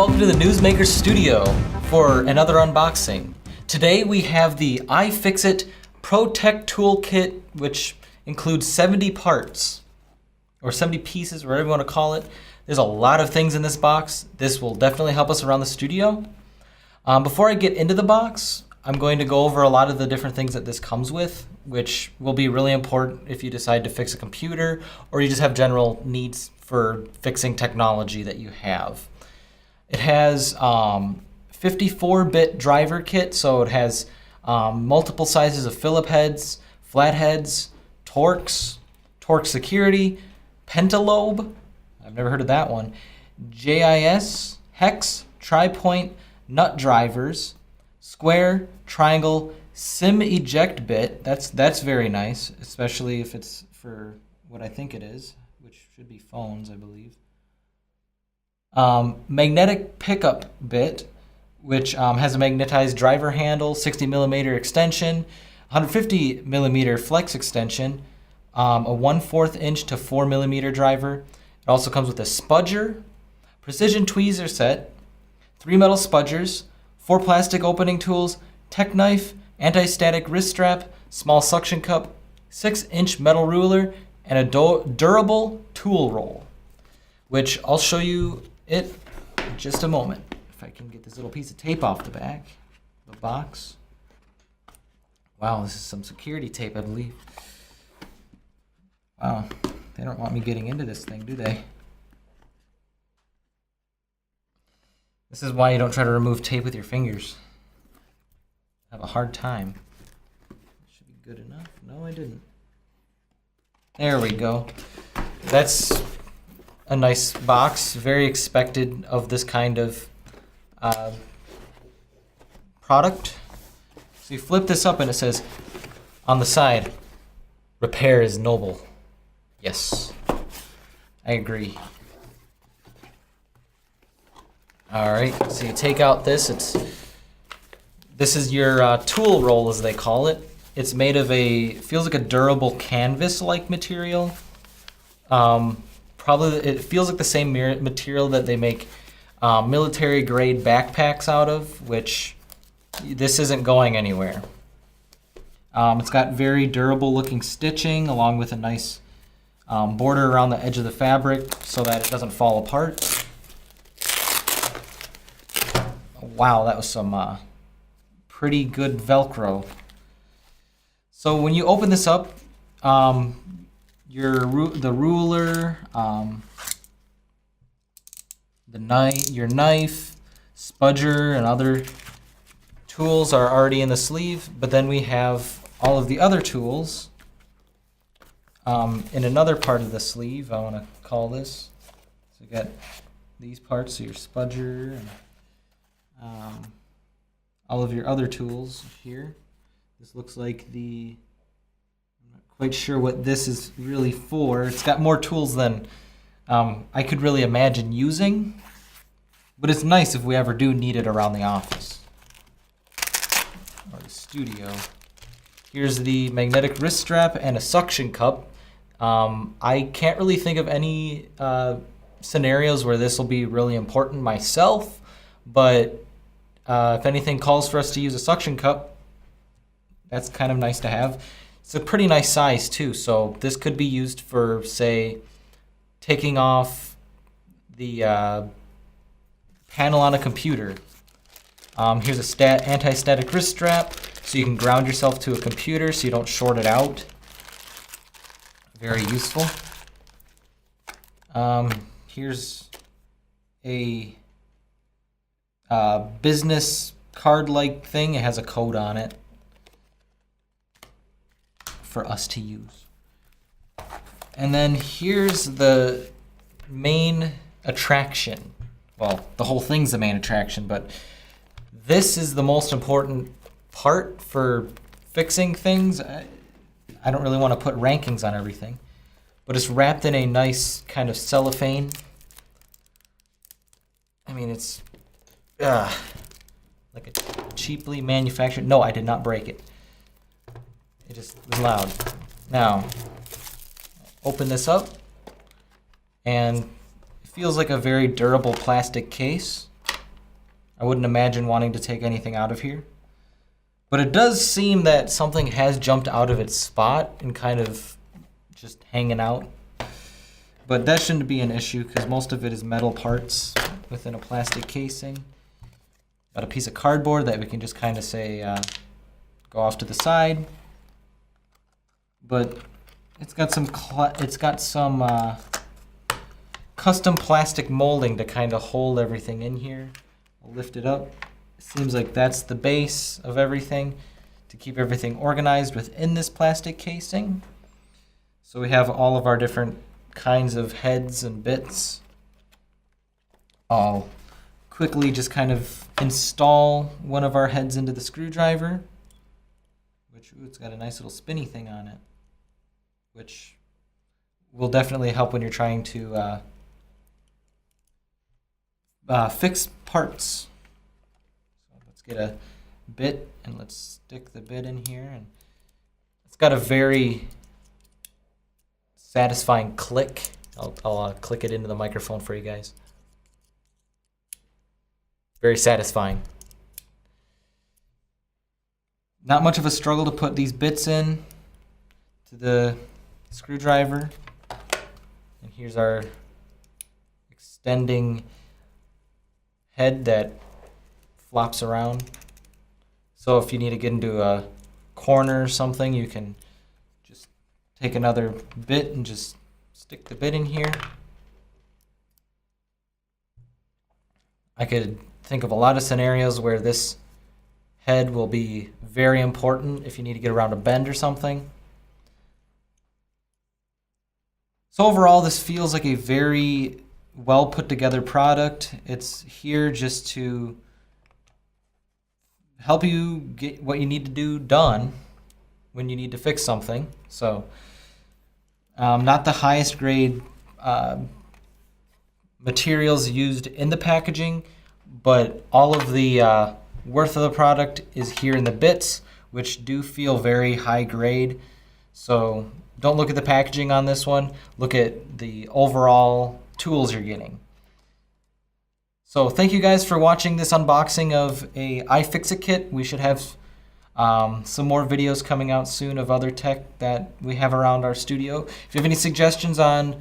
welcome to the Newsmakers Studio for another unboxing. Today we have the iFixit Pro Tech Toolkit, which includes 70 parts, or 70 pieces, whatever you want to call it. There's a lot of things in this box. This will definitely help us around the studio. Before I get into the box, I'm going to go over a lot of the different things that this comes with, which will be really important if you decide to fix a computer or you just have general needs for fixing technology that you have. It has 54-bit driver kit, so it has multiple sizes of Phillip heads, flatheads, Torx, Torx security, pentalobe, I've never heard of that one, JIS, hex, tri-point, nut drivers, square, triangle, sim eject bit. That's very nice, especially if it's for what I think it is, which should be phones, I believe. Magnetic pickup bit, which has a magnetized driver handle, 60mm extension, 150mm flex extension, a 1/4 inch to 4mm driver. It also comes with a spudger, precision tweezer set, 3 metal spudgers, 4 plastic opening tools, tech knife, anti-static wrist strap, small suction cup, 6-inch metal ruler, and a durable tool roll, which I'll show you it in just a moment. If I can get this little piece of tape off the back of the box. Wow, this is some security tape, I believe. Wow, they don't want me getting into this thing, do they? This is why you don't try to remove tape with your fingers. I have a hard time. Should be good enough. No, I didn't. There we go. That's a nice box, very expected of this kind of product. So you flip this up and it says on the side, repair is noble. Yes, I agree. All right, so you take out this. This is your tool roll, as they call it. It's made of feels like a durable canvas-like material. Probably it feels like the same material that they make military-grade backpacks out of, which this isn't going anywhere. It's got very durable-looking stitching, along with a nice border around the edge of the fabric so that it doesn't fall apart. Wow, that was some pretty good Velcro. So when you open this up, the ruler, your knife, spudger, and other tools are already in the sleeve, but then we have all of the other tools in another part of the sleeve. I want to call this. So you got these parts, so your spudger, and all of your other tools here. This looks like I'm not quite sure what this is really for. It's got more tools than I could really imagine using, but it's nice if we ever do need it around the office or the studio. Here's the magnetic wrist strap and a suction cup. I can't really think of any scenarios where this will be really important myself, but if anything calls for us to use a suction cup, that's kind of nice to have. It's a pretty nice size too, so this could be used for, say, taking off the panel on a computer. Here's a anti-static wrist strap, so you can ground yourself to a computer so you don't short it out. Very useful. Here's a business card-like thing. It has a code on it for us to use. And then here's the main attraction. Well, the whole thing's the main attraction, but this is the most important part for fixing things. I don't really want to put rankings on everything, but it's wrapped in a nice kind of cellophane. I mean, it's like a cheaply manufactured. No, I did not break it. It just was loud. Now, open this up, and it feels like a very durable plastic case. I wouldn't imagine wanting to take anything out of here. But it does seem that something has jumped out of its spot and kind of just hanging out. But that shouldn't be an issue because most of it is metal parts within a plastic casing. Got a piece of cardboard that we can just kind of say go off to the side. But it's got some custom plastic molding to kind of hold everything in here. I'll lift it up. It seems like that's the base of everything to keep everything organized within this plastic casing. So we have all of our different kinds of heads and bits. I'll quickly just kind of install one of our heads into the screwdriver, which it's got a nice little spinny thing on it, which will definitely help when you're trying to fix parts. So let's get a bit and let's stick the bit in here, and it's got a very satisfying click. I'll click it into the microphone for you guys. Very satisfying. Not much of a struggle to put these bits in to the screwdriver. And here's our extending head that flops around. So if you need to get into a corner or something, you can just take another bit and just stick the bit in here. I could think of a lot of scenarios where this head will be very important if you need to get around a bend or something. So overall, this feels like a very well put together product. It's here just to help you get what you need to do done when you need to fix something. So not the highest grade materials used in the packaging, but all of the worth of the product is here in the bits, which do feel very high grade. So don't look at the packaging on this one. Look at the overall tools you're getting. So thank you guys for watching this unboxing of a iFixit kit. We should have some more videos coming out soon of other tech that we have around our studio. If you have any suggestions on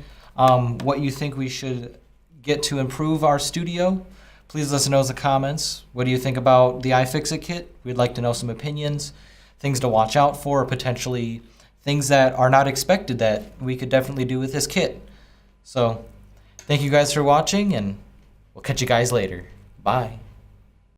what you think we should get to improve our studio, please let us know in the comments. What do you think about the iFixit kit? We'd like to know some opinions, things to watch out for, or potentially things that are not expected that we could definitely do with this kit. So thank you guys for watching, and we'll catch you guys later. Bye.